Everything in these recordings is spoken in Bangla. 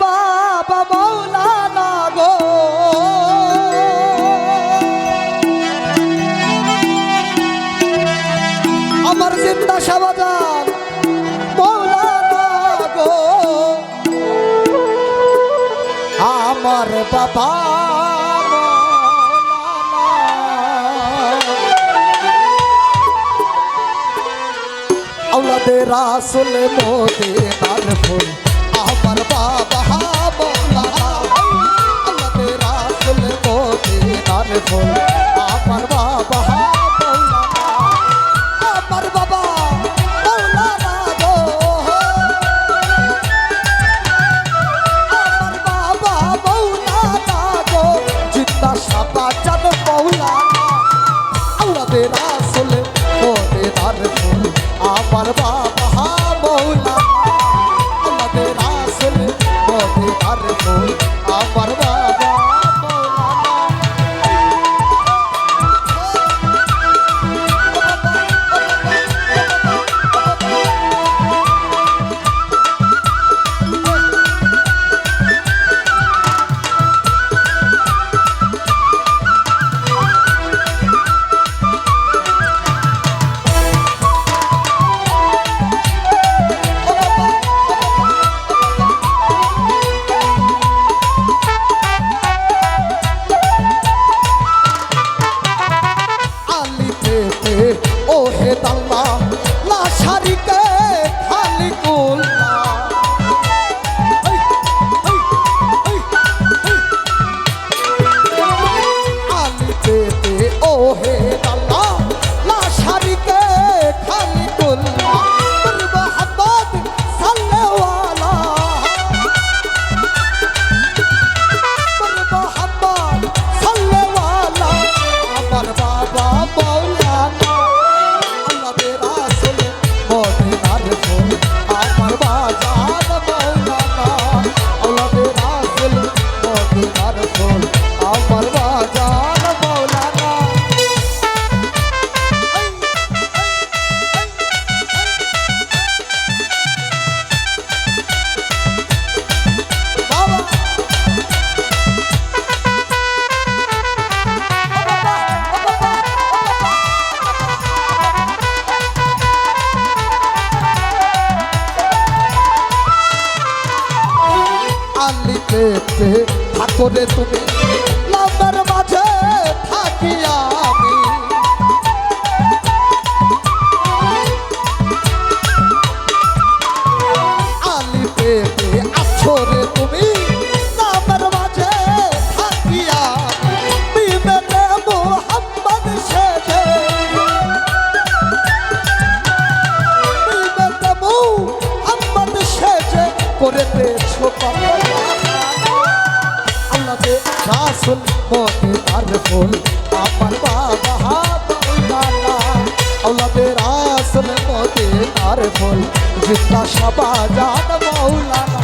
বাবা মৌলানা গো আমার জিন্দা শাহবাজান মৌলানা গো আমার বাবা औलादे रासुल मोदीनार फूल আমার বাবা মৌলানা औलादे रासुल मोदीनार फूल আমার বাবা মৌলানা আমার বাবা মৌলানা গো আমার বাবা মৌলানা গো জিন্দা শাহবাজান মৌলানা औलादे रासुल मोदीनार फूल আমার বাবা মৌলানা औलादे रासुल मोदीनार फूल আমার বাবা ঠাকুরে তুমি নামের মাঝে থাকি আমি আলিতে আছরে তুমি নামের মাঝে থাকি আমি বিবেকে মুহাম্মদ সেজে বিবেকে মুহাম্মদ সেজে করেতেছো রাসুল মোদীনার ফুল আমার বাবা মৌলানা औलादे রাসুল মোদীনার ফুল জিন্দা শাহবাজান মৌলানা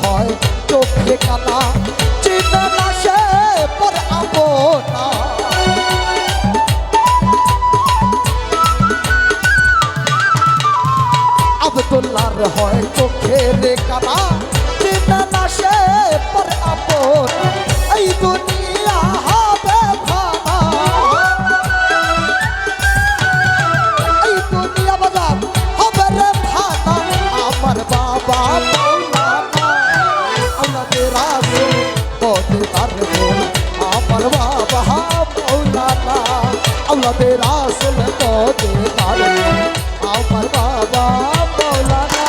হয় চোখে কানা চিনে না সে পর আপনা আব্দুল্লাহর হয় চোখের কানা চিনে না সে পর আপনা এই দুনিয়া হবে ভানা এই দুনিয়া বাজার হবে রে ভানা আমার বাবা আমার বাবা মৌলানা औलादे রাসুল মোদীনার আমার বাবা মৌলানা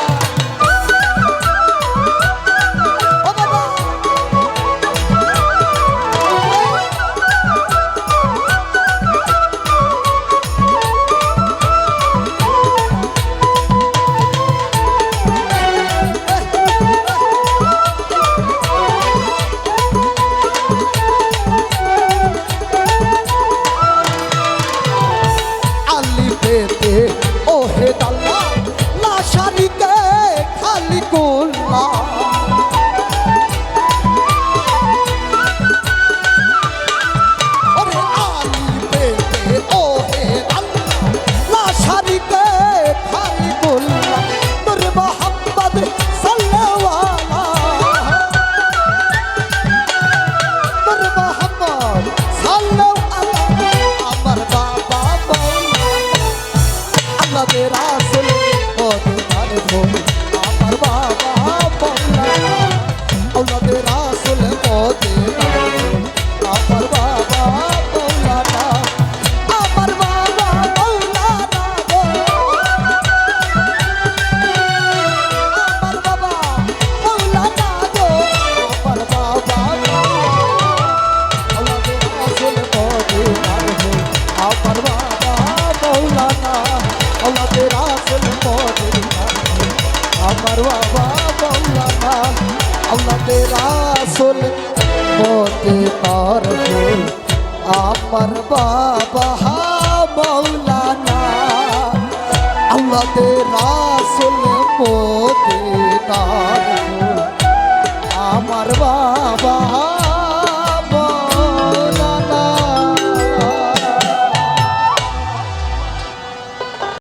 মদিনার ফুল আমার বাবা মৌলানা আমার বাবা মৌলানা গো আমার বাবা মৌলানা গো আমার বাবা আওলাদে রাসূল মদিনার ফুল আমার বাবা মৌলানা আওলাদে রাসূল মদিনার ফুল আমার বাবা মৌলানা আওলাদে রাসূল মদিনার ফুল আমার বাবা মৌলানা আওলাদে রাসূল